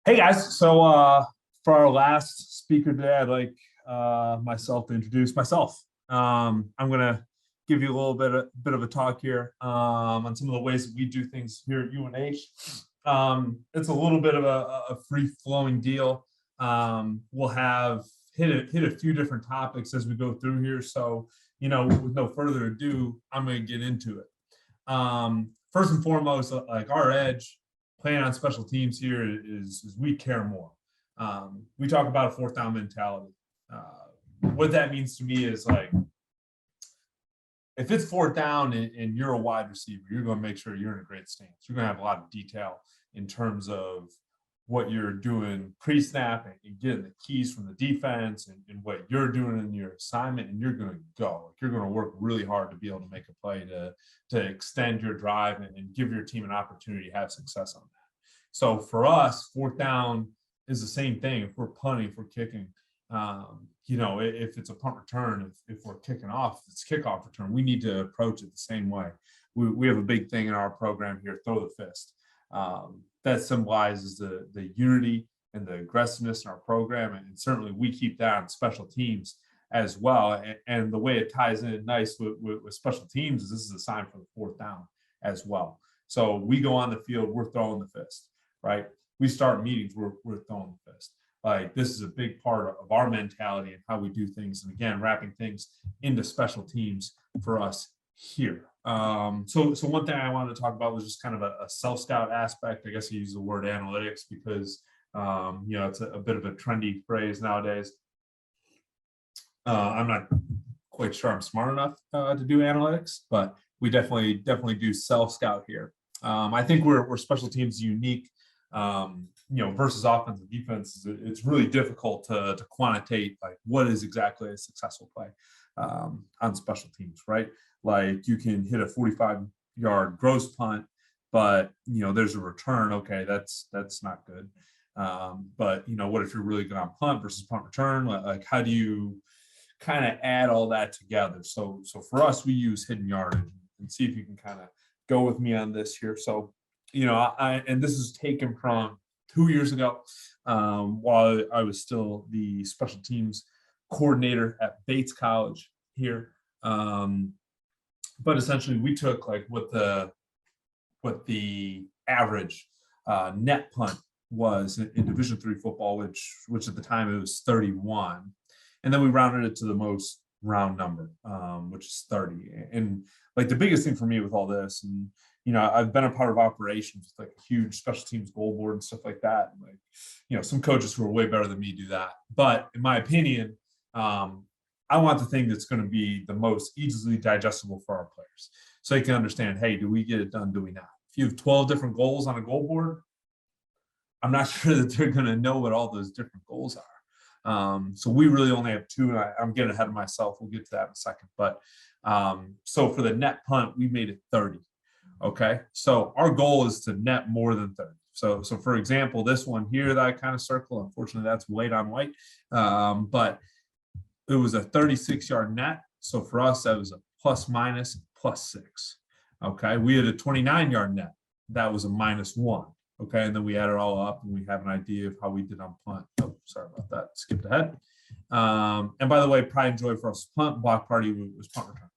Hey guys, so for our last speaker today, I'd like myself to introduce myself. I'm gonna give you a little bit of a talk here on some of the ways that we do things here at UNH. It's a little bit of a free flowing deal. We'll have hit a few different topics as we go through here. So with no further ado, I'm gonna get into it. First and foremost, like our edge playing on special teams here is we care more. We talk about a fourth down mentality. What that means to me is like, if it's fourth down and you're a wide receiver, you're going to make sure you're in a great stance. You're going to have a lot of detail in terms of what you're doing pre-snap and getting the keys from the defense and what you're doing in your assignment, and you're going to go. Like, you're going to work really hard to be able to make a play to extend your drive and give your team an opportunity to have success on that. So for us, fourth down is the same thing. If we're punting, if we're kicking, if it's a punt return, if we're kicking off, it's kickoff return, we need to approach it the same way. We have a big thing in our program here, throw the fist. That symbolizes the unity and the aggressiveness in our program. And certainly we keep that on special teams as well. And the way it ties in nice with special teams is this is a sign for the fourth down as well. So we go on the field, we're throwing the fist, right? We start meetings, we're throwing the fist. Like, this is a big part of our mentality and how we do things. And again, wrapping things into special teams for us here. So one thing I wanted to talk about was just kind of a self-scout aspect. I guess I use the word analytics because, it's a bit of a trendy phrase nowadays. I'm not quite sure I'm smart enough to do analytics, but we definitely do self-scout here. I think we're special teams unique, versus offense and defense. It's really difficult to quantitate like what is exactly a successful play on special teams, right? Like, you can hit a 45-yard gross punt, but there's a return. Okay, that's not good. But what if you're really good on punt versus punt return? Like, how do you kind of add all that together? So for us, we use hidden yardage, and see if you can kind of go with me on this here. So, and this is taken from 2 years ago, while I was still the special teams coordinator at Bates College here. But essentially, we took like what the average net punt was in Division III football, which at the time it was 31, and then we rounded it to the most round number, which is 30. And like, the biggest thing for me with all this, and I've been a part of operations with like a huge special teams goal board and stuff like that. And like, some coaches who are way better than me do that. But in my opinion, I want the thing that's going to be the most easily digestible for our players, so they can understand, hey, do we get it done? Do we not? If you have 12 different goals on a goal board, I'm not sure that they're going to know what all those different goals are. So we really only have two, and I'm getting ahead of myself. We'll get to that in a second. But so for the net punt, we made it 30. Okay, so our goal is to net more than 30. So for example, this one here that I kind of circle, unfortunately, that's white on white, but it was a 36-yard net. So for us, that was a +/- 6. Okay, we had a 29-yard net. That was a -1. Okay, and then we add it all up, and we have an idea of how we did on punt. Oh, sorry about that. Skipped ahead. And by the way, pride and joy for us, punt block party was punt return.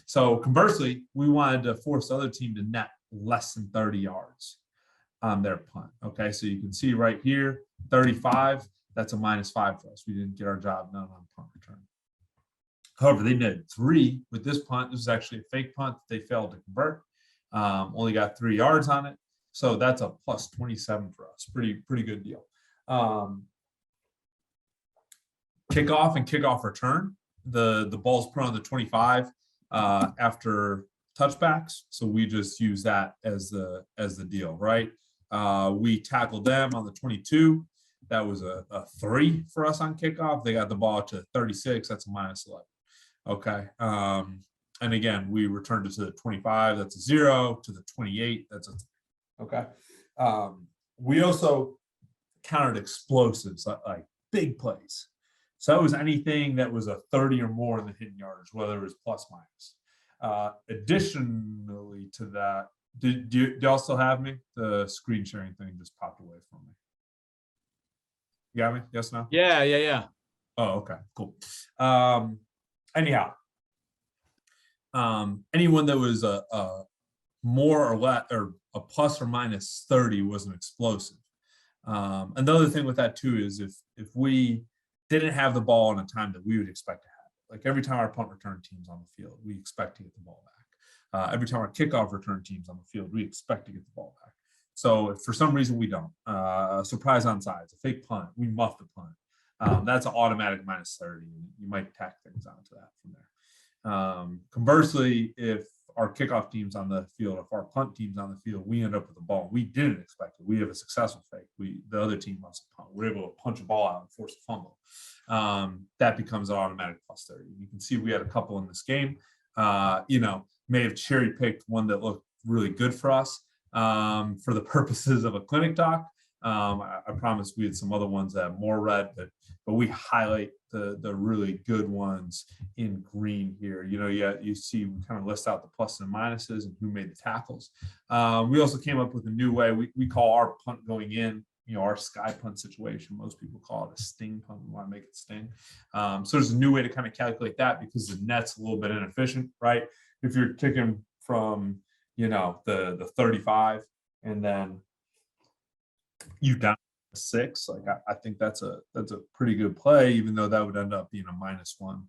So conversely, we wanted to force the other team to net less than 30 yards on their punt. Okay, so you can see right here, 35, that's a -5 for us. We didn't get our job done on punt return. However, they netted 3 with this punt. This is actually a fake punt that they failed to convert. Only got 3 yards on it. So that's a +27 for us. Pretty good deal. Kickoff and kickoff return. The ball's put on the 25 after touchbacks. So we just use that as the deal, right? We tackled them on the 22. That was a 3 for us on kickoff. They got the ball to 36. That's a -11. Okay. And again, we returned it to the 25. That's a 0. To the 28. That's a 3. Okay. We also counted explosives, like big plays. So it was anything that was a 30 or more in the hidden yardage, whether it was +/-. Additionally to that, do y'all still have me? The screen sharing thing just popped away from me. You got me? Yes, no? Yeah. Oh, okay, cool. Anyhow, anyone that was a more or less or a plus or minus 30 was an explosive. Another thing with that too is if we didn't have the ball in a time that we would expect to have, like every time our punt return team's on the field, we expect to get the ball back. Every time our kickoff return team's on the field, we expect to get the ball back. So if for some reason we don't, surprise onside, a fake punt, we muff the punt. That's an automatic minus 30. You might tack things onto that from there. Conversely, if our kickoff team's on the field, if our punt team's on the field, we end up with the ball. We didn't expect it. We have a successful fake. The other team must punt. We're able to punch a ball out and force a fumble. That becomes an automatic plus 30. You can see we had a couple in this game. May have cherry picked one that looked really good for us for the purposes of a clinic doc. I promise we had some other ones that have more red, but we highlight the really good ones in green here. You see we kind of list out the pluses and minuses and who made the tackles. We also came up with a new way. We call our punt going in, our sky punt situation. Most people call it a sting punt. We want to make it sting. So there's a new way to kind of calculate that because the net's a little bit inefficient, right? If you're kicking from, the 35 and then you down 6, like I think that's a pretty good play, even though that would end up being a -1.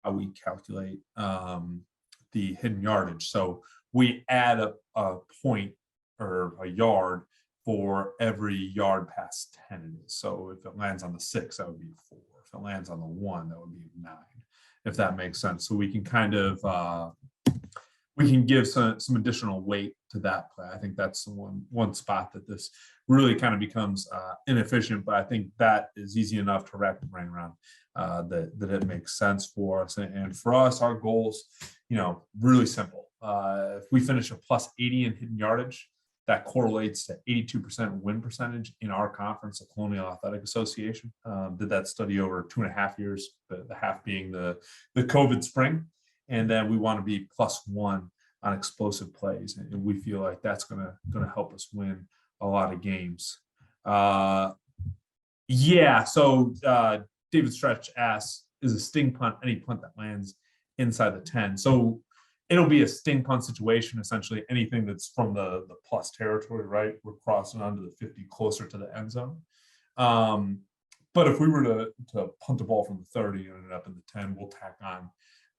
How we calculate the hidden yardage. So we add a point or a yard for every yard past 10 it is. So if it lands on the 6, that would be a 4. If it lands on the 1, that would be a 9, if that makes sense. So we can kind of we can give some additional weight to that play. I think that's the one spot that this really kind of becomes inefficient, but I think that is easy enough to wrap your brain around that it makes sense for us. And for us, our goals, really simple. If we finish a plus 80 in hidden yardage, that correlates to 82% win percentage in our conference, the Colonial Athletic Association. Did that study over 2.5 years, the half being the COVID spring. And then we want to be +1 on explosive plays, and we feel like that's gonna help us win a lot of games. So David Stretch asks, is a sting punt any punt that lands inside the 10? So it'll be a sting punt situation, essentially anything that's from the plus territory, right? We're crossing onto the 50, closer to the end zone. But if we were to punt the ball from the 30 and end up in the 10, we'll tack on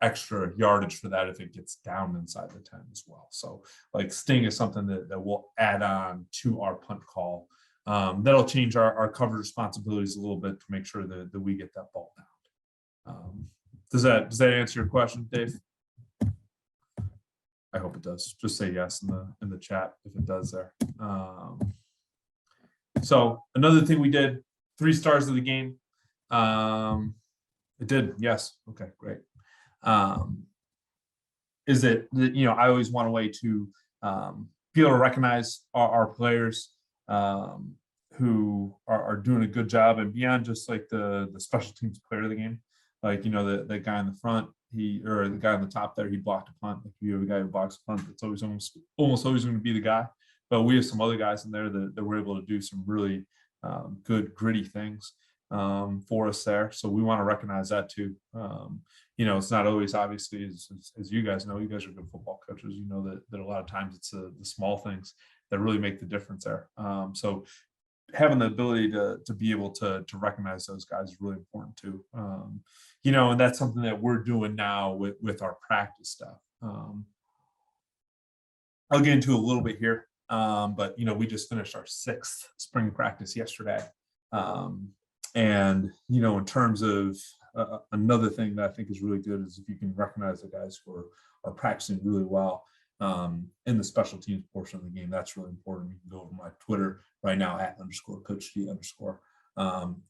extra yardage for that if it gets down inside the 10 as well. So like sting is something that we'll add on to our punt call. That'll change our coverage responsibilities a little bit to make sure that we get that ball down. Does that answer your question, Dave? I hope it does. Just say yes in the chat if it does there. So another thing we did, 3 stars of the game. It did, yes. Okay, great. Is that I always want a way to be able to recognize our players who are doing a good job, and beyond just like the special teams player of the game, like the guy in the front, or the guy on the top there, he blocked a punt. Like you have a guy who blocks a punt, that's always almost always going to be the guy. But we have some other guys in there that were able to do some really good gritty things for us there. So we want to recognize that too. It's not always, obviously, as you guys know, you guys are good football coaches. You know that a lot of times it's the small things that really make the difference there. So having the ability to be able to recognize those guys is really important too. And that's something that we're doing now with our practice stuff. I'll get into a little bit here, but we just finished our 6th spring practice yesterday. And in terms of another thing that I think is really good is if you can recognize the guys who are practicing really well in the special teams portion of the game. That's really important. You can go over my Twitter right now @_CoachD_.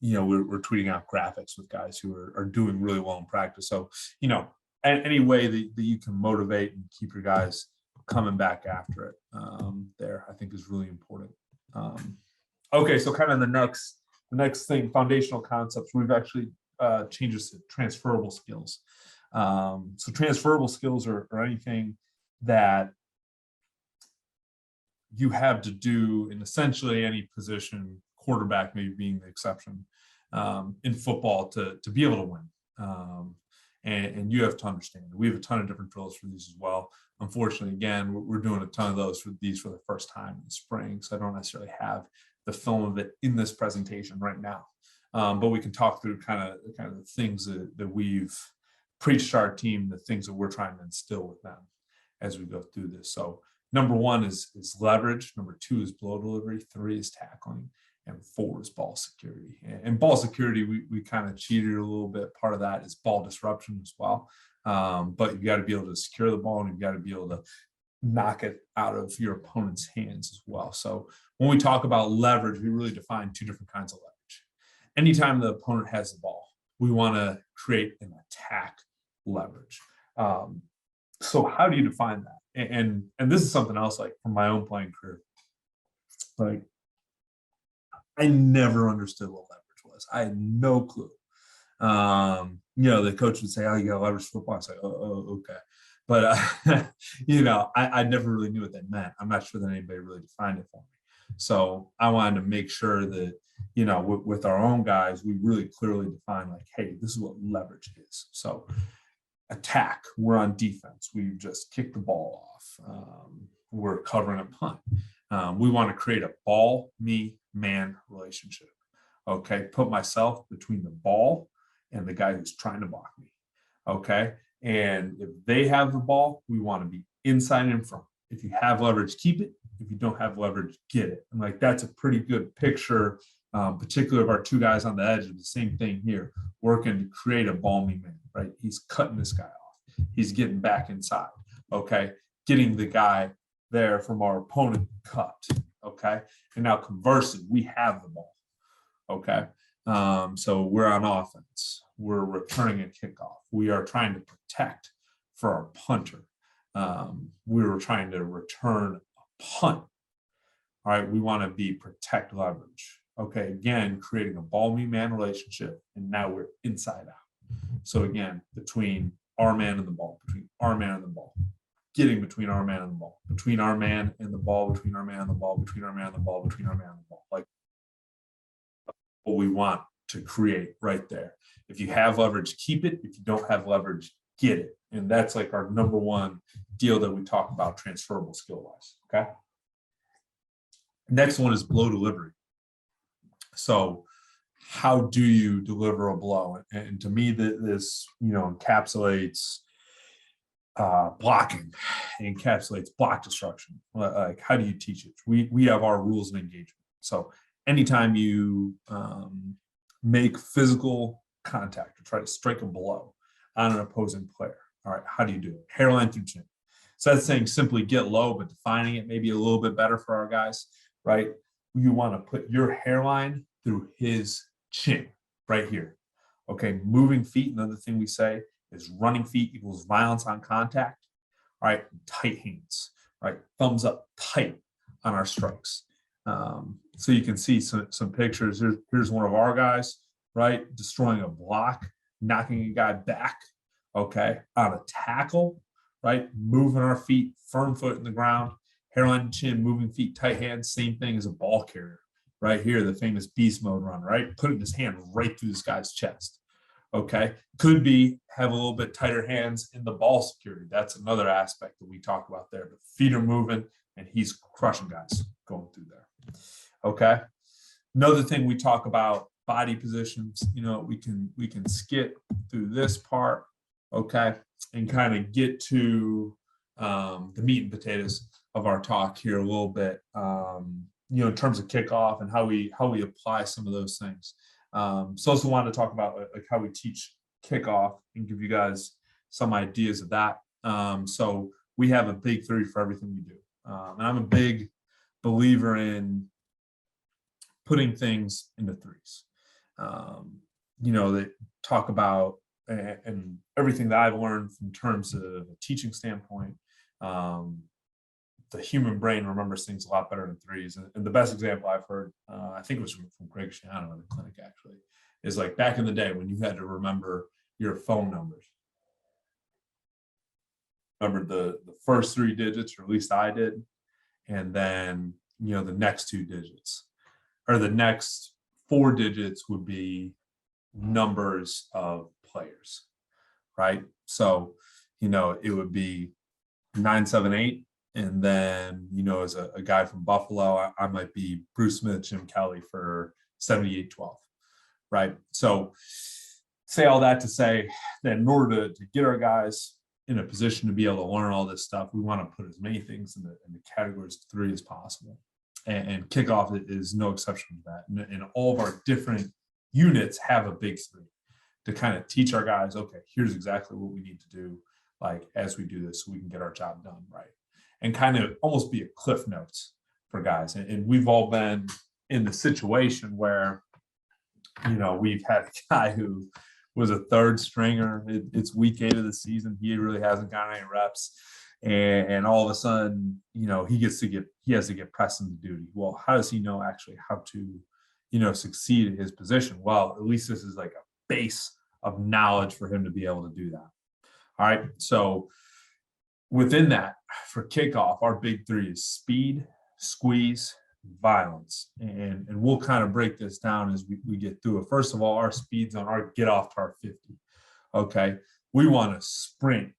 We're tweeting out graphics with guys who are doing really well in practice. So any way that you can motivate and keep your guys coming back after it there, I think is really important. Okay, so kind of the next thing, foundational concepts, we've actually changed this to transferable skills. So transferable skills are anything that you have to do in essentially any position, quarterback maybe being the exception in football to be able to win. And you have to understand, we have a ton of different drills for these as well. Unfortunately, again, we're doing a ton of those for these for the first time in the spring, so I don't necessarily have the film of it in this presentation right now. But we can talk through kind of the things that we've preached to our team, the things that we're trying to instill with them as we go through this. So number 1 is leverage. Number 2 is blow delivery. 3 is tackling. And 4 is ball security. And ball security, we kind of cheated a little bit. Part of that is ball disruption as well. But you got to be able to secure the ball, and you've got to be able to knock it out of your opponent's hands as well. So when we talk about leverage, we really define 2 different kinds of leverage. Anytime the opponent has the ball, we want to create an attack leverage. So how do you define that? And this is something else, like from my own playing career. Like, I never understood what leverage was. I had no clue. The coach would say, "Oh, you got to leverage football." I say, "Oh, okay." But I never really knew what that meant. I'm not sure that anybody really defined it for me. So I wanted to make sure that with our own guys, we really clearly define, like, hey, this is what leverage is. So attack, we're on defense. We just kick the ball off. We're covering a punt. We want to create a ball, me, man relationship. Okay, put myself between the ball and the guy who's trying to block me. Okay, and if they have the ball, we want to be inside and in front. If you have leverage, keep it. If you don't have leverage, get it. And like, that's a pretty good picture, particularly of our 2 guys on the edge of the same thing here, working to create a ball, me, man. Right, he's cutting this guy off. He's getting back inside. Okay, getting the guy there from our opponent cut. Okay, and now conversely, we have the ball. Okay, so we're on offense. We're returning a kickoff. We are trying to protect for our punter. We were trying to return a punt. All right, we want to be protect leverage. Okay, again, creating a ball me man relationship, and now we're inside out. So again, between our man and the ball, between our man and the ball, getting between our man and the ball, between our man and the ball, between our man and the ball, between our man and the ball, between our man and the ball. Like, what we want to create right there. If you have leverage, keep it. If you don't have leverage, get it. And that's like our number 1 deal that we talk about transferable skill wise. Okay. Next one is blow delivery. So how do you deliver a blow? And to me, this encapsulates blocking, encapsulates block destruction. Like, how do you teach it? We have our rules of engagement. So anytime you make physical contact or try to strike a blow on an opposing player, all right, how do you do it? Hairline through chin. So that's saying simply get low, but defining it maybe a little bit better for our guys, right? You want to put your hairline through his chin right here. Okay, moving feet, another thing we say is running feet equals violence on contact. All right, tight hands, right? Thumbs up tight on our strikes. So you can see some pictures. Here's one of our guys, right? Destroying a block, knocking a guy back, okay, on a tackle, right? Moving our feet, firm foot in the ground, hairline to chin, moving feet, tight hands, same thing as a ball carrier. Right here, the famous beast mode run, right? Putting his hand right through this guy's chest. Okay, could be have a little bit tighter hands in the ball security. That's another aspect that we talk about there. But feet are moving, and he's crushing guys going through there. Okay, another thing we talk about, body positions. We can skip through this part, okay, and kind of get to the meat and potatoes of our talk here a little bit. In terms of kickoff and how we apply some of those things. So also wanted to talk about like how we teach kickoff and give you guys some ideas of that. So we have a big 3 for everything we do. And I'm a big believer in putting things into 3s. They talk about and everything that I've learned in terms of a teaching standpoint. The human brain remembers things a lot better in 3s. And the best example I've heard, I think it was from Greg Schiano in the clinic actually, is like back in the day when you had to remember your phone numbers. Remember the first 3 digits, or at least I did, and then the next 2 digits. or the next 4 digits would be numbers of players, right? So, it would be 978. And then, as a guy from Buffalo, I might be Bruce Smith, Jim Kelly for 7812, right? So say all that to say that in order to get our guys in a position to be able to learn all this stuff, we want to put as many things in the categories 3 as possible. And kickoff is no exception to that. And all of our different units have a big 3 to kind of teach our guys, okay, here's exactly what we need to do, like as we do this, so we can get our job done right. And kind of almost be a cliff notes for guys. And we've all been in the situation where, we've had a guy who was a 3rd stringer. It's week 8 of the season. He really hasn't got any reps. And all of a sudden, he has to get pressed into duty. Well, how does he know actually how to, succeed in his position? Well, at least this is like a base of knowledge for him to be able to do that. All right. So within that, for kickoff, our big 3 is speed, squeeze, violence. And we'll kind of break this down as we get through it. First of all, our speeds on our get off to our 50. Okay. We want to sprint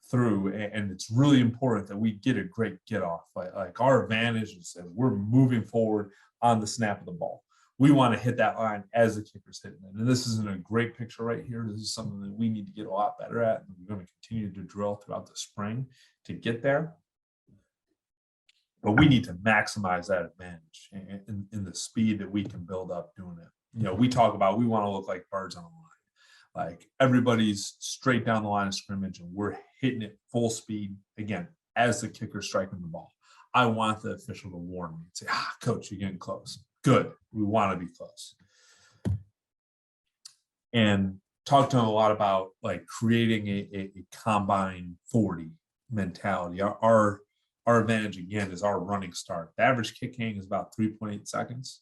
through, and it's really important that we get a great get off. Like our advantage is that we're moving forward on the snap of the ball. We want to hit that line as the kicker's hitting it. And this isn't a great picture right here. This is something that we need to get a lot better at. And we're going to continue to drill throughout the spring to get there. But we need to maximize that advantage in the speed that we can build up doing it. We talk about, we want to look like birds on a line. Like everybody's straight down the line of scrimmage and we're hitting it full speed, again, as the kicker's striking the ball. I want the official to warn me and say, coach, you're getting close. Good. We want to be close. And talk to them a lot about like creating a combine 40 mentality. Our advantage, again, is our running start. The average kick hang is about 3.8 seconds.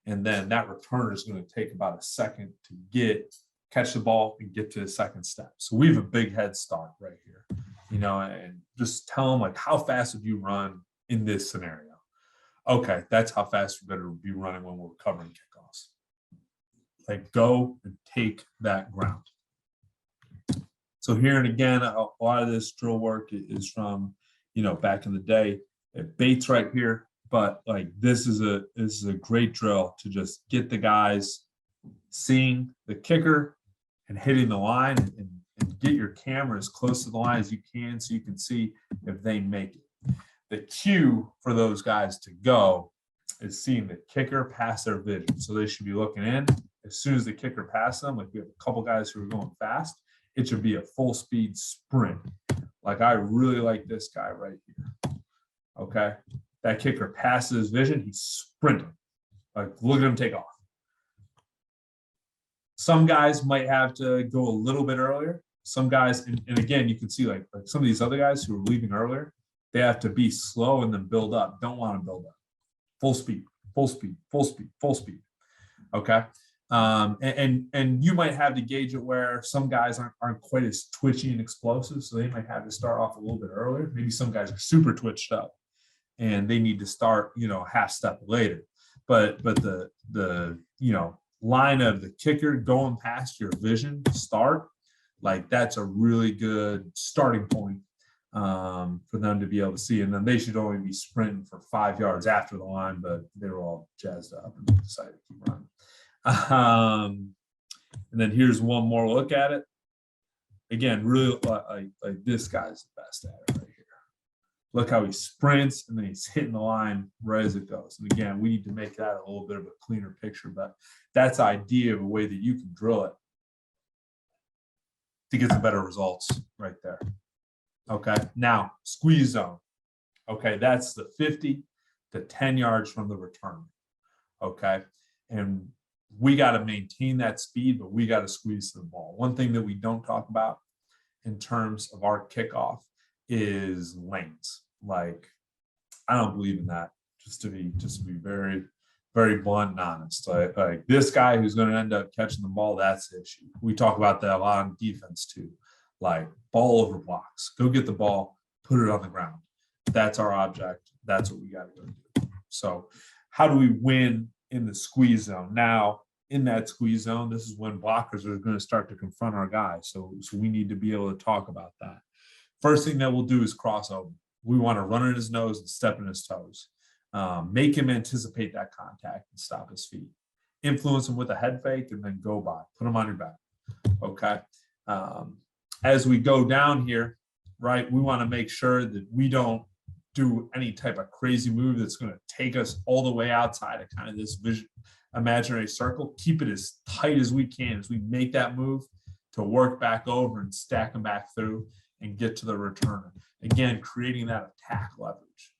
And then that returner is going to take about a second to catch the ball and get to the second step. So we have a big head start right here, and just tell them like, how fast would you run in this scenario? Okay, that's how fast we better be running when we're covering kickoffs. Like go and take that ground. So here and again, a lot of this drill work is from, back in the day. It baits right here, but like this is a great drill to just get the guys seeing the kicker and hitting the line and get your camera as close to the line as you can so you can see if they make it. The cue for those guys to go is seeing the kicker pass their vision. So they should be looking in. As soon as the kicker passes them, like we have a couple guys who are going fast, it should be a full speed sprint. Like I really like this guy right here. Okay. That kicker passes his vision. He's sprinting. Like look at him take off. Some guys might have to go a little bit earlier. Some guys, and again, you can see like some of these other guys who are leaving earlier, they have to be slow and then build up. Don't want to build up. Full speed, full speed, full speed, full speed. Okay. And you might have to gauge it where some guys aren't quite as twitchy and explosive. So they might have to start off a little bit earlier. Maybe some guys are super twitched up and they need to start, half step later. But the line of the kicker going past your vision to start, like that's a really good starting point for them to be able to see. And then they should only be sprinting for 5 yards after the line, but they were all jazzed up and decided to keep running. And then here's one more look at it. Again, really like this guy's the best at it right here. Look how he sprints and then he's hitting the line right as it goes. And again, we need to make that a little bit of a cleaner picture, but that's the idea of a way that you can drill it to get some better results right there. Okay, now squeeze zone. Okay, that's the 50 to 10 yards from the return. Okay, and we got to maintain that speed, but we got to squeeze the ball. One thing that we don't talk about in terms of our kickoff is lanes. Like, I don't believe in that. Just to be very, very blunt and honest. Like this guy who's going to end up catching the ball, that's the issue. We talk about that a lot on defense too. Like ball over blocks. Go get the ball, put it on the ground. That's our object. That's what we got to go do. So how do we win in the squeeze zone. Now, in that squeeze zone, this is when blockers are going to start to confront our guys. So we need to be able to talk about that. First thing that we'll do is crossover. We want to run in his nose and step in his toes. Make him anticipate that contact and stop his feet. Influence him with a head fake and then go by. Put him on your back. Okay. As we go down here, right, we want to make sure that we don't do any type of crazy move that's going to take us all the way outside of kind of this imaginary circle. Keep it as tight as we can as we make that move to work back over and stack them back through and get to the returner. Again, creating that attack leverage.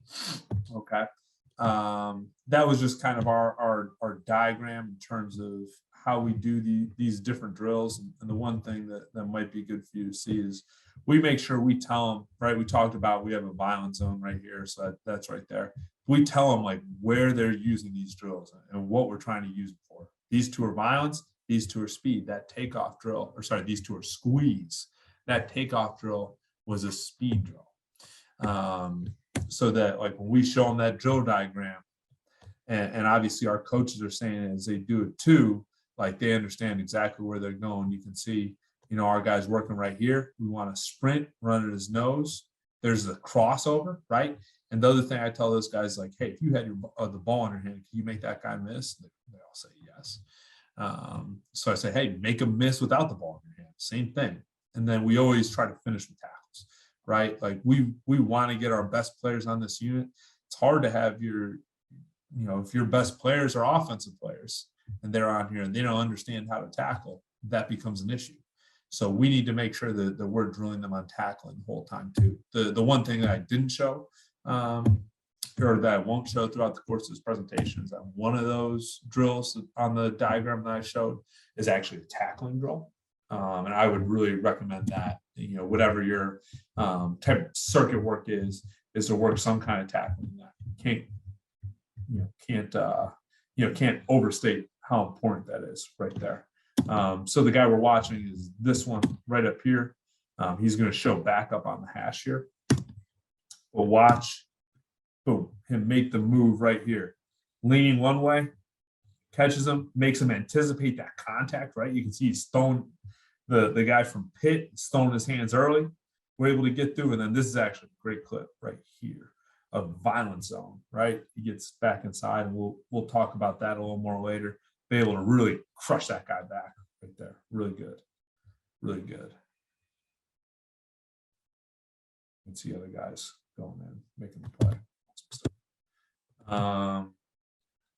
Okay. That was just kind of our diagram in terms of how we do these different drills. And the one thing that might be good for you to see is we make sure we tell them, right? We talked about, we have a violence zone right here. So that's right there. We tell them like where they're using these drills and what we're trying to use them for. These two are violence. These two are speed. That takeoff drill, or sorry, these two are squeeze. That takeoff drill was a speed drill. So that like when we show them that drill diagram, and obviously our coaches are saying as they do it too, like they understand exactly where they're going. You can see, you know, our guys working right here. We want to sprint, run at his nose. There's the crossover, right? And the other thing I tell those guys, like, hey, if you had the ball in your hand, can you make that guy miss? They all say yes. So I say, hey, make him miss without the ball in your hand. Same thing. And then we always try to finish with tackles, right? Like we want to get our best players on this unit. It's hard to have your, you know, if your best players are offensive players and they're on here and they don't understand how to tackle, that becomes an issue. So we need to make sure that we're drilling them on tackling the whole time too. The one thing that I didn't show, or that I won't show throughout the course of this presentation, is that one of those drills on the diagram that I showed is actually a tackling drill. And I would really recommend that, you know, whatever your type of circuit work is to work some kind of tackling. That can't overstate how important that is right there. So the guy we're watching is this one right up here. He's going to show back up on the hash here. But watch, boom, him make the move right here. Leaning one way, catches him, makes him anticipate that contact, right? You can see he's throwing the guy from Pitt, throwing his hands early. We're able to get through, and then this is actually a great clip right here of violence zone, right? He gets back inside, and we'll talk about that a little more later. Be able to really crush that guy back right there. Really good. Really good. Let's see other guys going in, making the play.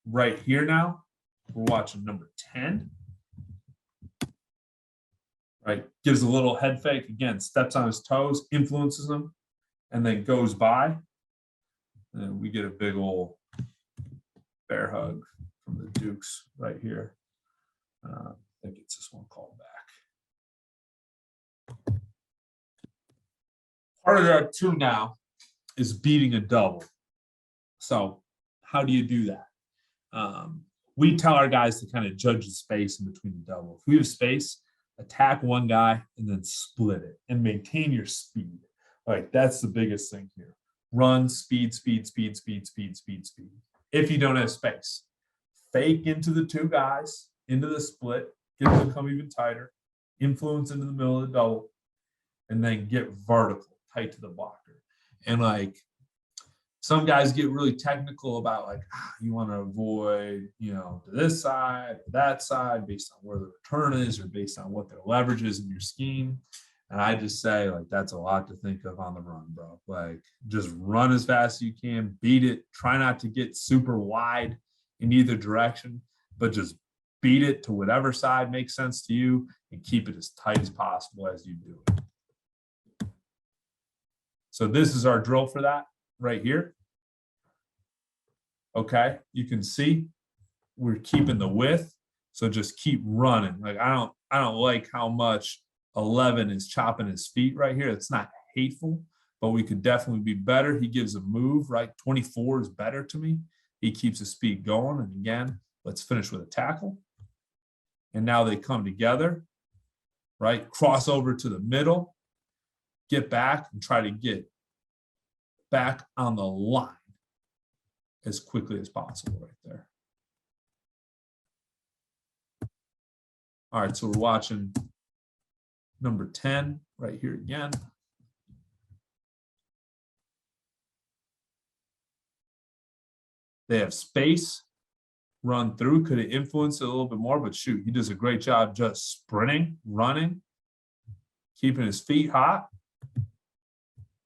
Right here now, we're watching number 10. Right, gives a little head fake, again, steps on his toes, influences him, and then goes by. And we get a big old bear hug from the Dukes right here. I think it's this one called back. Part of that too now is beating a double. So how do you do that? We tell our guys to kind of judge the space in between the double. If we have space, attack one guy and then split it and maintain your speed. Like that's the biggest thing here. Run, speed, speed, speed, speed, speed, speed, speed. If you don't have space, fake into the two guys, into the split, get them to come even tighter, influence into the middle of the double, and then get vertical, tight to the blocker. And like some guys get really technical about like, you want to avoid, you know, to this side, or that side, based on where the return is or based on what their leverage is in your scheme. And I just say, like, that's a lot to think of on the run, bro. Like, just run as fast as you can, beat it. Try not to get super wide in either direction, but just beat it to whatever side makes sense to you and keep it as tight as possible as you do it. So this is our drill for that right here. Okay, you can see we're keeping the width, so just keep running. Like I don't like how much 11 is chopping his feet right here. It's not hateful, but we could definitely be better. He gives a move, right? 24 is better to me. He keeps his speed going, and again, let's finish with a tackle. And now they come together, right? Cross over to the middle, get back and try to get back on the line as quickly as possible right there. All right, so we're watching number 10 right here again. They have space, run through. Could have influenced it a little bit more, but shoot, he does a great job just sprinting, running, keeping his feet hot.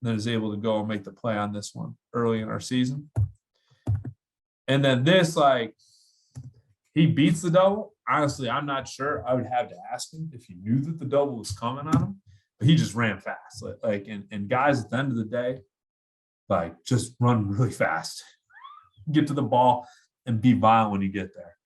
Then is able to go and make the play on this one early in our season. And then this, like, he beats the double. Honestly, I'm not sure. I would have to ask him if he knew that the double was coming on him, but he just ran fast. And guys, at the end of the day, like, just run really fast, get to the ball, and be violent when you get there.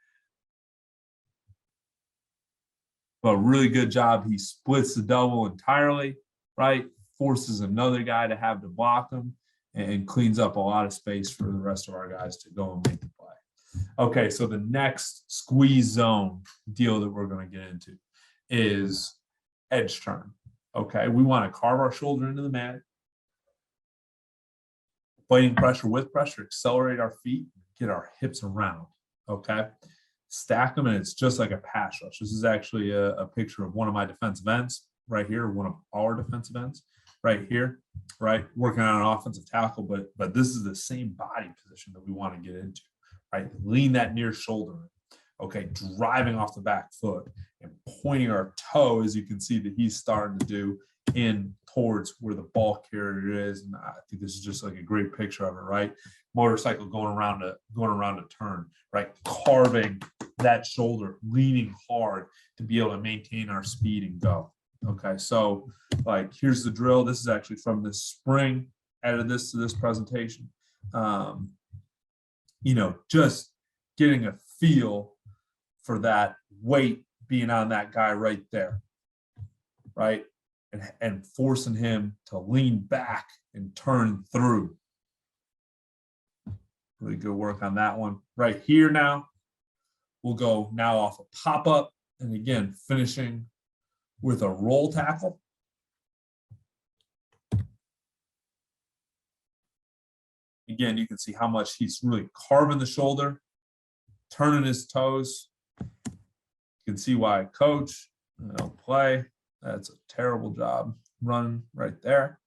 But really good job. He splits the double entirely, right? Forces another guy to have to block him and cleans up a lot of space for the rest of our guys to go and make the play. Okay, so the next squeeze zone deal that we're going to get into is edge turn. Okay, we want to carve our shoulder into the mat, fighting pressure with pressure, accelerate our feet, get our hips around. Okay, stack them, and it's just like a pass rush. This is actually a picture of one of my defensive ends right here, one of our defensive ends right here, right? Working on an offensive tackle, but this is the same body position that we want to get into, right? Lean that near shoulder, okay? Driving off the back foot and pointing our toe, as you can see that he's starting to do, in towards where the ball carrier is. And I think this is just like a great picture of it, right? Motorcycle going around a turn, right? Carving that shoulder, leaning hard to be able to maintain our speed and go. Okay, so like, here's the drill. This is actually from this spring. Added this to this presentation. You know, just getting a feel for that weight being on that guy right there, right? And forcing him to lean back and turn through. Really good work on that one. Right here now, we'll go now off a pop-up, and again, finishing with a roll tackle. Again, you can see how much he's really carving the shoulder, turning his toes. You can see why I coach. I don't play. That's a terrible job running right there.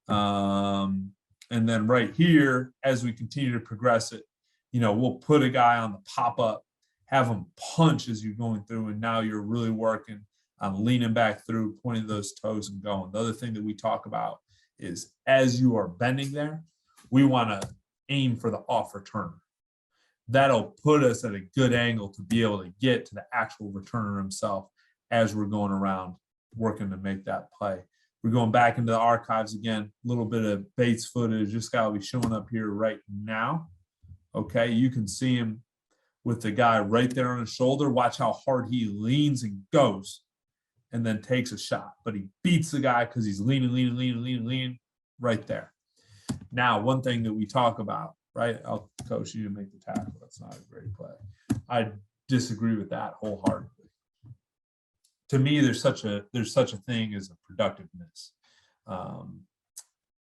And then right here, as we continue to progress it, you know, we'll put a guy on the pop-up, have him punch as you're going through, and now you're really working on leaning back through, pointing those toes and going. The other thing that we talk about is as you are bending there, we want to aim for the off returner. That'll put us at a good angle to be able to get to the actual returner himself as we're going around working to make that play. We're going back into the archives again, a little bit of Bates footage just got to be showing up here right now. Okay, you can see him with the guy right there on his shoulder. Watch how hard he leans and goes and then takes a shot. But he beats the guy because he's leaning right there. Now, one thing that we talk about, right? I'll coach you to make the tackle. That's not a great play. I disagree with that wholeheartedly. To me, there's such a thing as a productive miss,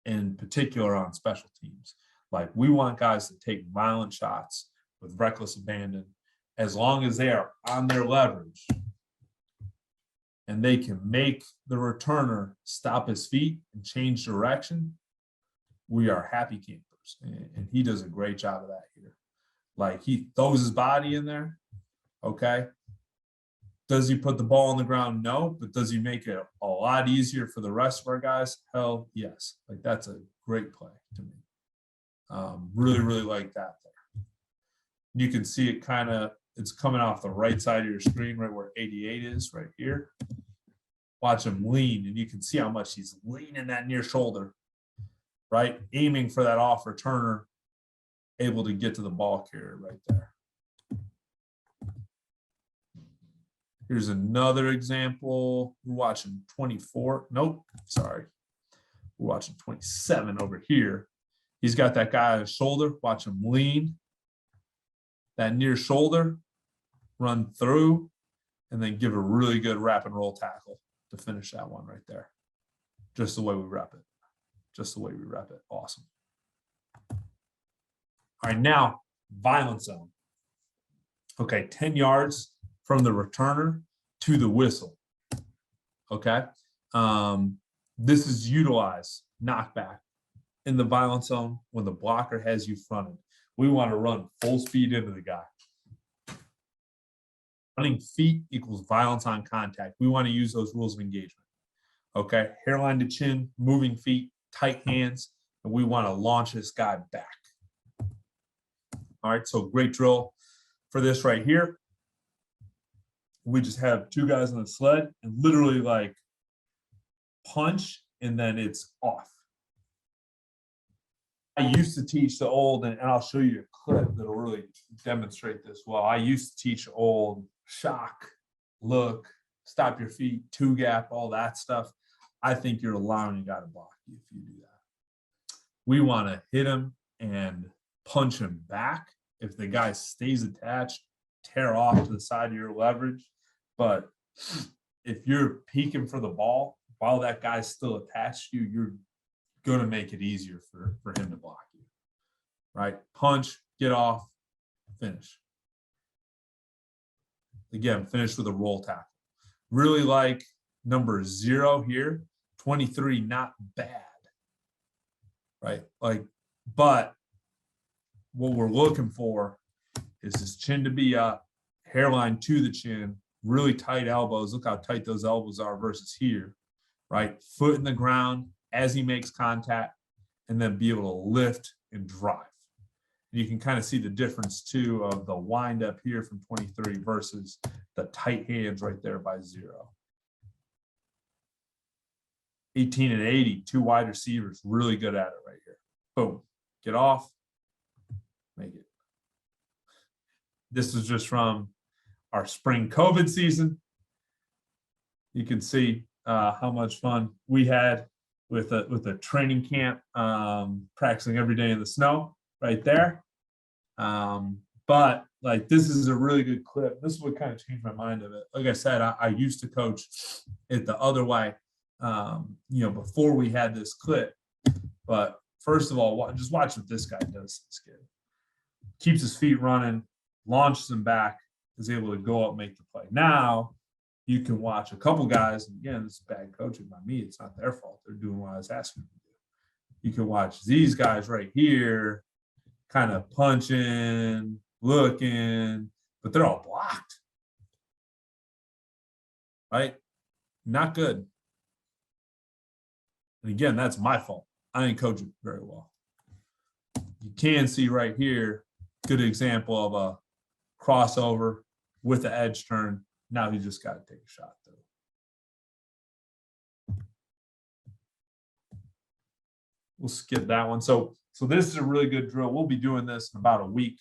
in particular on special teams. Like, we want guys to take violent shots with reckless abandon, as long as they are on their leverage and they can make the returner stop his feet and change direction. We are happy campers, and he does a great job of that here. Like, he throws his body in there, okay? Does he put the ball on the ground? No, but does he make it a lot easier for the rest of our guys? Hell yes. Like, that's a great play to me. Really like that there. You can see it kind of, it's coming off the right side of your screen, right where 88 is, right here. Watch him lean, and you can see how much he's leaning that near shoulder, right? Aiming for that off returner, able to get to the ball carrier right there. Here's another example. We're watching 24. Nope, sorry. We're watching 27 over here. He's got that guy on his shoulder. Watch him lean. That near shoulder, run through, and then give a really good wrap and roll tackle to finish that one right there. Just the way we wrap it. Just the way we wrap it. Awesome. All right, now, violent zone. Okay, 10 yards from the returner to the whistle. Okay. This is utilize knockback in the violence zone when the blocker has you fronted. We want to run full speed into the guy. Running feet equals violence on contact. We want to use those rules of engagement. Okay. Hairline to chin, moving feet, tight hands, and we want to launch this guy back. All right. So great drill for this right here. We just have two guys on the sled and literally like punch and then it's off. I used to teach the old, and I'll show you a clip that'll really demonstrate this well. I used to teach old shock, look, stop your feet, two gap, all that stuff. I think you're allowing a guy to block you if you do that. We want to hit him and punch him back. If the guy stays attached, tear off to the side of your leverage. But if you're peeking for the ball while that guy's still attached to you, you're going to make it easier for him to block you, right? Punch, get off, finish. Again, finish with a roll tackle. Really like number 0 here, 23, not bad, right? Like, but what we're looking for is his chin to be up, hairline to the chin, really tight elbows. Look how tight those elbows are versus here, right? Foot in the ground as he makes contact, and then be able to lift and drive. And you can kind of see the difference too of the wind up here from 23 versus the tight hands right there by 0. 18 and 80, 2 wide receivers, really good at it right here. Boom, get off, make it. This is just from our spring COVID season. You can see how much fun we had with a training camp, practicing every day in the snow right there. But like, this is a really good clip. This is what kind of changed my mind of it. Like I said, I used to coach it the other way, before we had this clip. But first of all, just watch what this guy does. This kid keeps his feet running, launches them back, is able to go up, make the play. Now you can watch a couple guys, and again, this is bad coaching by me. It's not their fault. They're doing what I was asking them to do. You can watch these guys right here, kind of punching, looking, but they're all blocked, right? Not good. And again, that's my fault. I didn't coach it very well. You can see right here, good example of a crossover with the edge turn. Now he just got to take a shot through. We'll skip that one. So this is a really good drill. We'll be doing this in about a week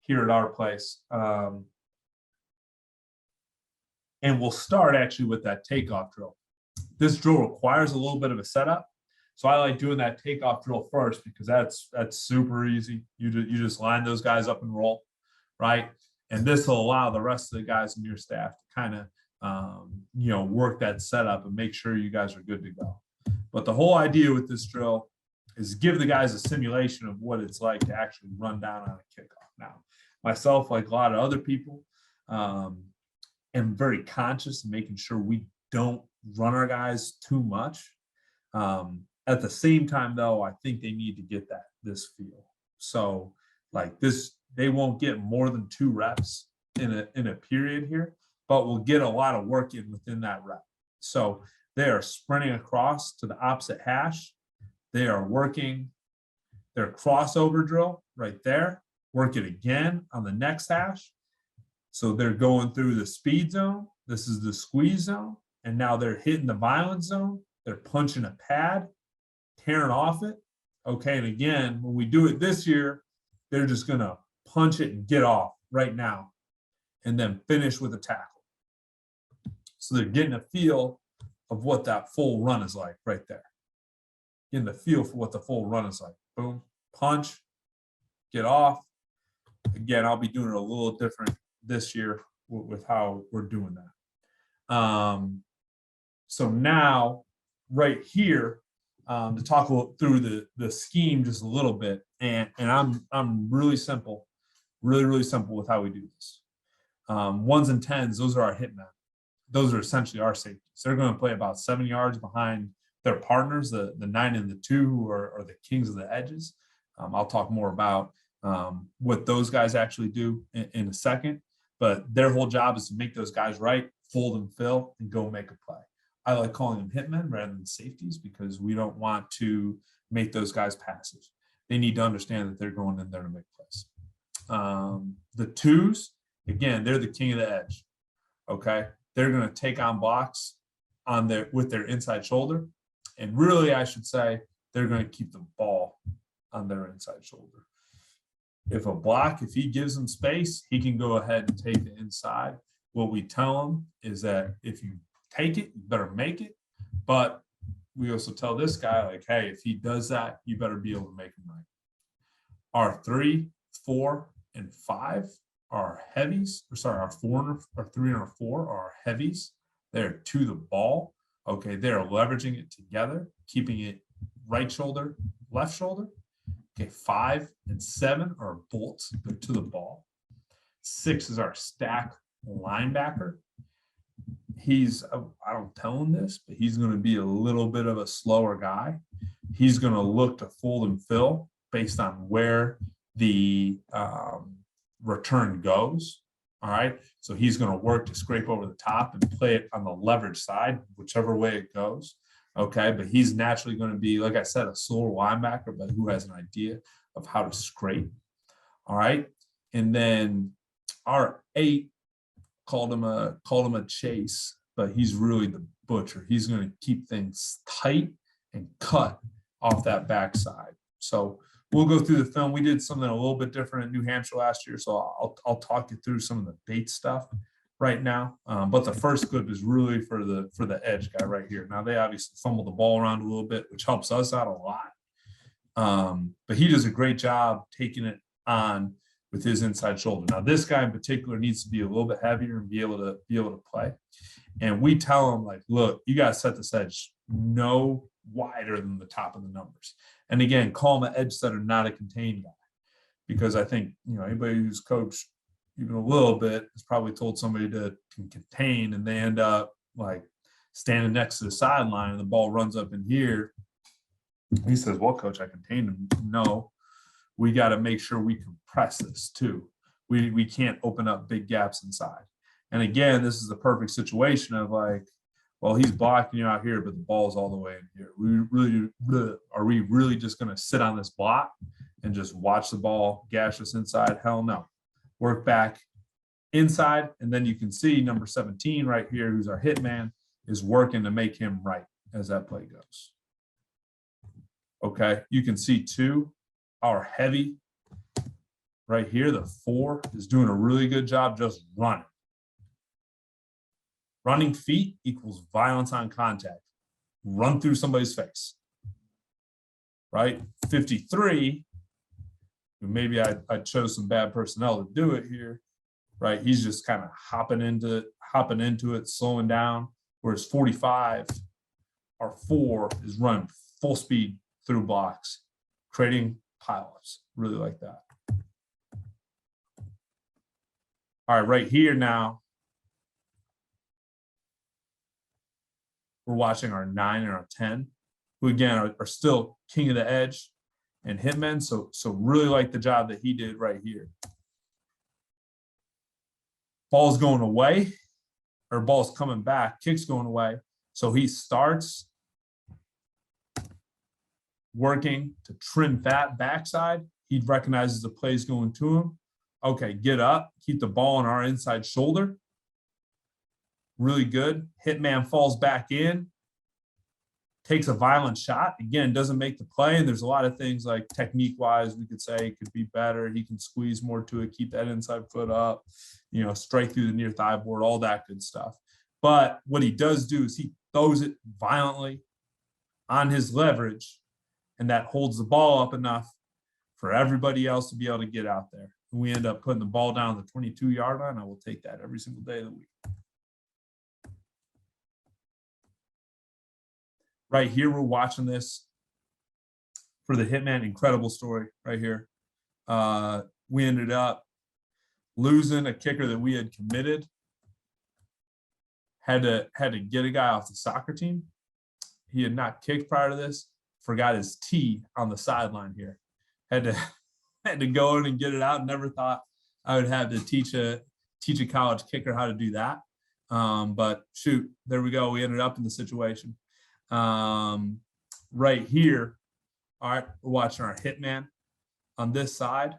here at our place. And we'll start actually with that takeoff drill. This drill requires a little bit of a setup. So I like doing that takeoff drill first because that's super easy. You just line those guys up and roll, right? And this will allow the rest of the guys in your staff to kind of, work that setup and make sure you guys are good to go. But the whole idea with this drill is give the guys a simulation of what it's like to actually run down on a kickoff. Now, myself, like a lot of other people, am very conscious of making sure we don't run our guys too much. At the same time, though, I think they need to get this feel. So like this, they won't get more than 2 reps in a period here, but we'll get a lot of work in within that rep. So they are sprinting across to the opposite hash. They are working their crossover drill right there. Work it again on the next hash. So they're going through the speed zone. This is the squeeze zone. And now they're hitting the violence zone. They're punching a pad, tearing off it. Okay, and again, when we do it this year, they're just going to punch it and get off right now and then finish with a tackle. So they're getting a feel of what that full run is like right there. Getting the feel for what the full run is like. Boom, punch, get off. Again, I'll be doing it a little different this year with how we're doing that. So now right here, to talk through the scheme just a little bit, and I'm really simple, really simple with how we do this. 1s and 10s, those are our hitmen. those are essentially our safeties. They're going to play about 7 yards behind their partners, the 9 and the 2, who are the kings of the edges. I'll talk more about what those guys actually do in a second, but their whole job is to make those guys right, fold and fill, and go make a play. I like calling them hitmen rather than safeties because we don't want to make those guys passive. They need to understand that they're going in there to make plays. The 2s, again, they're the king of the edge. Okay, they're going to take on blocks with their inside shoulder, and really, I should say, they're going to keep the ball on their inside shoulder. If he gives them space, he can go ahead and take the inside. What we tell him is that if you take it, you better make it. But we also tell this guy, like, hey, if he does that, you better be able to make him right. Our 3, 4, and 5 are heavies. Our 3 and our 4 are our heavies. They're to the ball. Okay, they're leveraging it together, keeping it right shoulder, left shoulder. Okay, 5 and 7 are bolts. They're to the ball. 6 is our stack linebacker. I don't tell him this, but he's going to be a little bit of a slower guy. He's going to look to fold and fill based on where the return goes. All right. So he's going to work to scrape over the top and play it on the leverage side, whichever way it goes. Okay. But he's naturally going to be, like I said, a slower linebacker, but who has an idea of how to scrape. All right. And then our 8 called him a chase, but he's really the butcher. He's going to keep things tight and cut off that backside. So we'll go through the film. We did something a little bit different in New Hampshire last year, so I'll talk you through some of the bait stuff right now. But the first clip is really for the edge guy right here. Now they obviously fumble the ball around a little bit, which helps us out a lot. But he does a great job taking it on with his inside shoulder. Now this guy in particular needs to be a little bit heavier and be able to play. And we tell him, like, look, you got to set this edge no wider than the top of the numbers. And again, call him an edge setter, not a contained guy, because I think, anybody who's coached even a little bit has probably told somebody to contain, and they end up like standing next to the sideline and the ball runs up in here. He says, well, coach, I contained him. No, we got to make sure we compress this too. We can't open up big gaps inside. And again, this is the perfect situation of like, well, he's blocking you out here, but the ball's all the way in here. Are we really just going to sit on this block and just watch the ball gash us inside? Hell no. Work back inside, and then you can see number 17 right here, who's our hit man, is working to make him right as that play goes. Okay, you can see too, our heavy right here, the 4, is doing a really good job just running. Running feet equals violence on contact. Run through somebody's face, right? 53, maybe I chose some bad personnel to do it here, right? He's just kind of hopping into it, slowing down. Whereas 45, our 4, is running full speed through blocks, creating pileups. Really like that. All right, right here now, we're watching our 9 and our 10, who again are still king of the edge and hitmen. So really like the job that he did right here. Ball's going away, or ball's coming back, kick's going away. So he starts working to trim that backside. He recognizes the play's going to him. Okay, get up, keep the ball on our inside shoulder. Really good. Hitman falls back in, takes a violent shot. Again, doesn't make the play. And there's a lot of things like technique-wise, we could say it could be better. He can squeeze more to it, keep that inside foot up, strike through the near thigh board, all that good stuff. But what he does do is he throws it violently on his leverage, and that holds the ball up enough for everybody else to be able to get out there. And we end up putting the ball down the 22-yard line. I will take that every single day of the week. Right here, we're watching this for the hitman. Incredible story right here. We ended up losing a kicker that we had committed. had to get a guy off the soccer team. He had not kicked prior to this, forgot his tee on the sideline here. Had to go in and get it out. Never thought I would have to teach a college kicker how to do that. But shoot, there we go. We ended up in the situation. Right here, all right, we're watching our hitman on this side.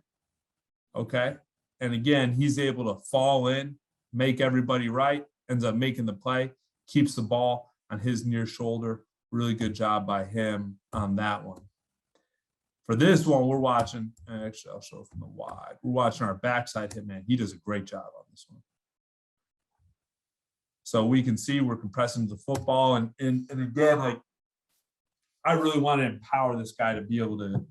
Okay. And again, he's able to fall in, make everybody right, ends up making the play, keeps the ball on his near shoulder. Really good job by him on that one. For this one, we're watching, actually, I'll show from the wide. We're watching our backside hitman. He does a great job on this one. So we can see we're compressing the football. And again, like, I really want to empower this guy to be able to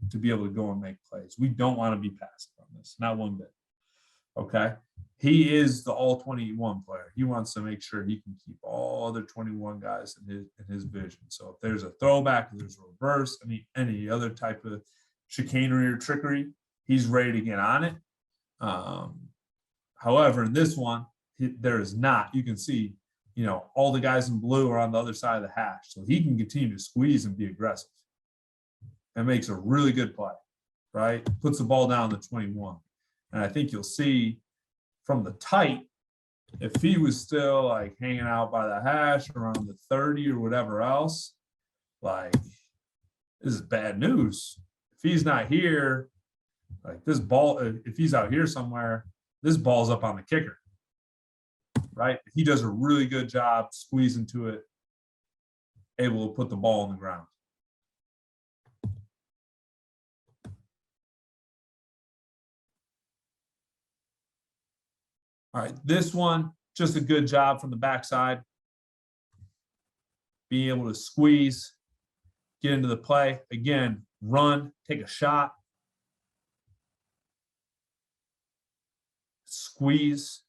go and make plays. We don't want to be passive on this, not one bit. Okay. He is the all 21 player. He wants to make sure he can keep all other 21 guys in his vision. So if there's a throwback, if there's a reverse, any other type of chicanery or trickery, he's ready to get on it. However, in this one, there is not. You can see, all the guys in blue are on the other side of the hash. So he can continue to squeeze and be aggressive. And makes a really good play, right? Puts the ball down to 21. And I think you'll see from the tight, if he was still like hanging out by the hash around the 30 or whatever else, like, this is bad news. If he's not here, like, this ball, if he's out here somewhere, this ball's up on the kicker, right? He does a really good job squeezing to it, able to put the ball on the ground. All right, this one, just a good job from the backside. Being able to squeeze, get into the play. Again, run, take a shot. Squeeze,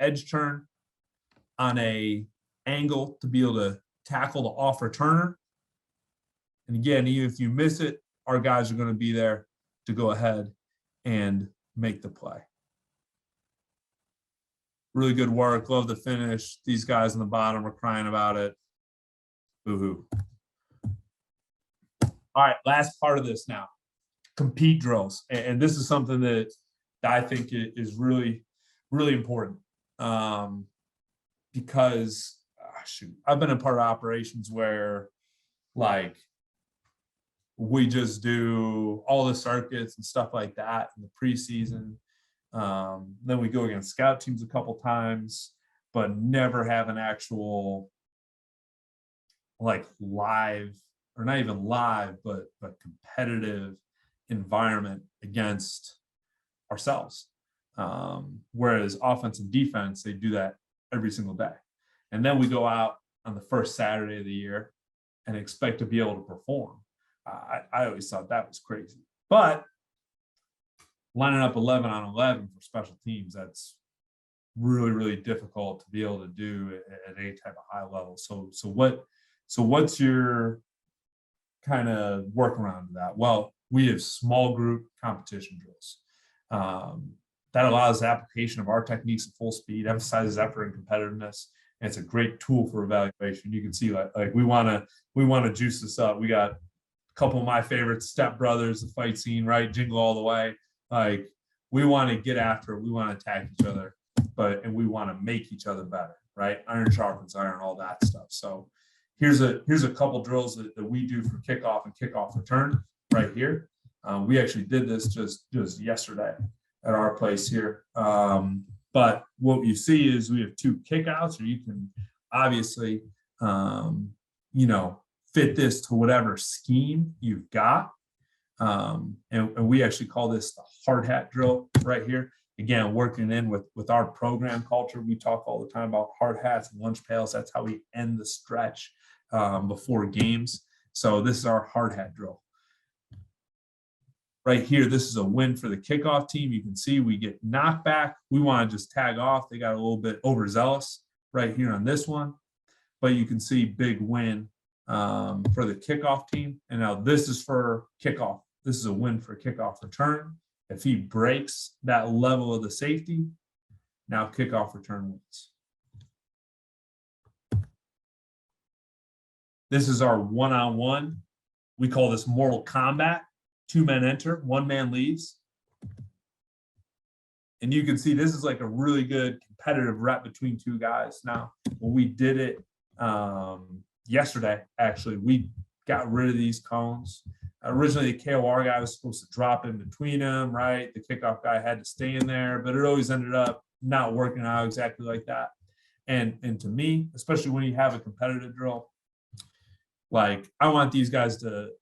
edge turn on a angle to be able to tackle the off returner. And again, even if you miss it, our guys are going to be there to go ahead and make the play. Really good work. Love the finish. These guys on the bottom are crying about it. Boo-hoo. All right, last part of this now. Compete drills. And this is something that I think is really, really important. Because, I've been a part of operations where, like, we just do all the circuits and stuff like that in the preseason. Then we go against scout teams a couple times, but never have an actual, like, live, or not even live, but competitive environment against ourselves. Whereas offense and defense, they do that every single day. And then we go out on the first Saturday of the year and expect to be able to perform. I always thought that was crazy. But lining up 11 on 11 for special teams, that's really, really difficult to be able to do at any type of high level. So what's your kind of workaround to that? Well, we have small group competition drills. That allows the application of our techniques at full speed, emphasizes effort and competitiveness, and it's a great tool for evaluation. You can see, like we want to juice this up. We got a couple of my favorites, Step Brothers, the fight scene, right? Jingle All the Way. Like, we want to get after it. We want to attack each other, and we want to make each other better, right? Iron sharpens iron, all that stuff. So here's a couple drills that we do for kickoff and kickoff return right here. We actually did this just yesterday at our place here. But what you see is we have two kickouts, or you can obviously, fit this to whatever scheme you've got. And we actually call this the hard hat drill right here. Again, working in with our program culture, we talk all the time about hard hats and lunch pails. That's how we end the stretch before games. So this is our hard hat drill. Right here, this is a win for the kickoff team. You can see we get knocked back. We want to just tag off. They got a little bit overzealous right here on this one. But you can see big win for the kickoff team. And now this is for kickoff. This is a win for kickoff return. If he breaks that level of the safety, now kickoff return wins. This is our one-on-one. We call this Mortal Kombat. 2 men enter, 1 man leaves. And you can see this is like a really good competitive rep between 2 guys. Now, when we did it yesterday, actually, we got rid of these cones. Originally, the KOR guy was supposed to drop in between them, right? The kickoff guy had to stay in there, but it always ended up not working out exactly like that. And to me, especially when you have a competitive drill, like I want these guys to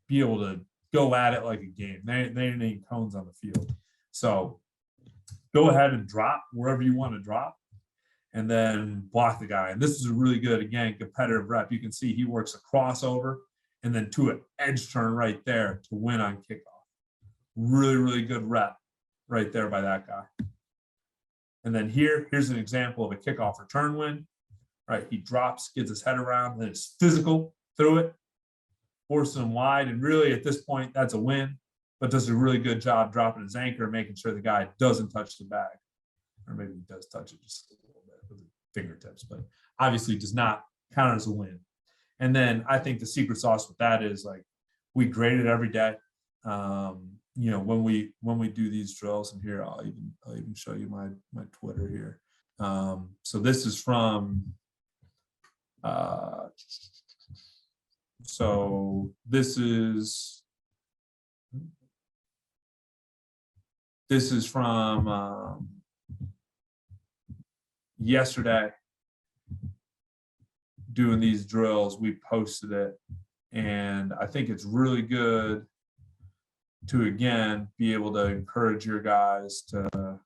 be able to go at it like a game. They ain't cones on the field. So go ahead and drop wherever you want to drop and then block the guy. And this is a really good, again, competitive rep. You can see he works a crossover and then to an edge turn right there to win on kickoff. Really, really good rep right there by that guy. And then here's an example of a kickoff return win, right? He drops, gets his head around, then it's physical through it, forces him wide. And really at this point, that's a win, but does a really good job dropping his anchor, making sure the guy doesn't touch the bag. Or maybe he does touch it just a little bit with the fingertips, but obviously does not count as a win. And then I think the secret sauce with that is like we grade it every day. You know, when we do these drills, and here I'll even show you my Twitter here. So this is from so this is from yesterday. Doing these drills, we posted it, and I think it's really good to again be able to encourage your guys to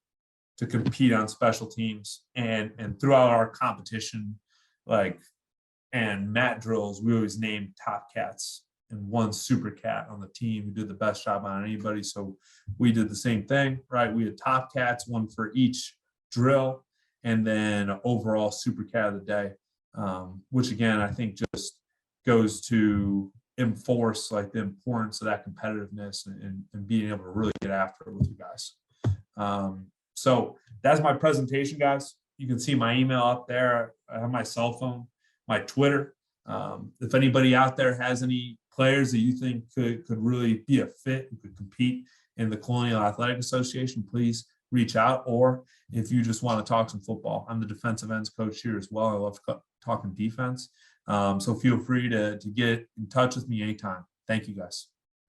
compete on special teams and throughout our competition, like and mat drills, we always name top cats and 1 super cat on the team who did the best job on anybody. So we did the same thing, right? We had top cats, 1 for each drill, and then overall super cat of the day. Which again, I think just goes to enforce like the importance of that competitiveness and being able to really get after it with you guys. So that's my presentation, guys. You can see my email up there. I have my cell phone, my Twitter. If anybody out there has any players that you think could really be a fit and could compete in the Colonial Athletic Association, please reach out. Or if you just want to talk some football, I'm the defensive ends coach here as well. I love talking defense. So feel free to get in touch with me anytime. Thank you, guys.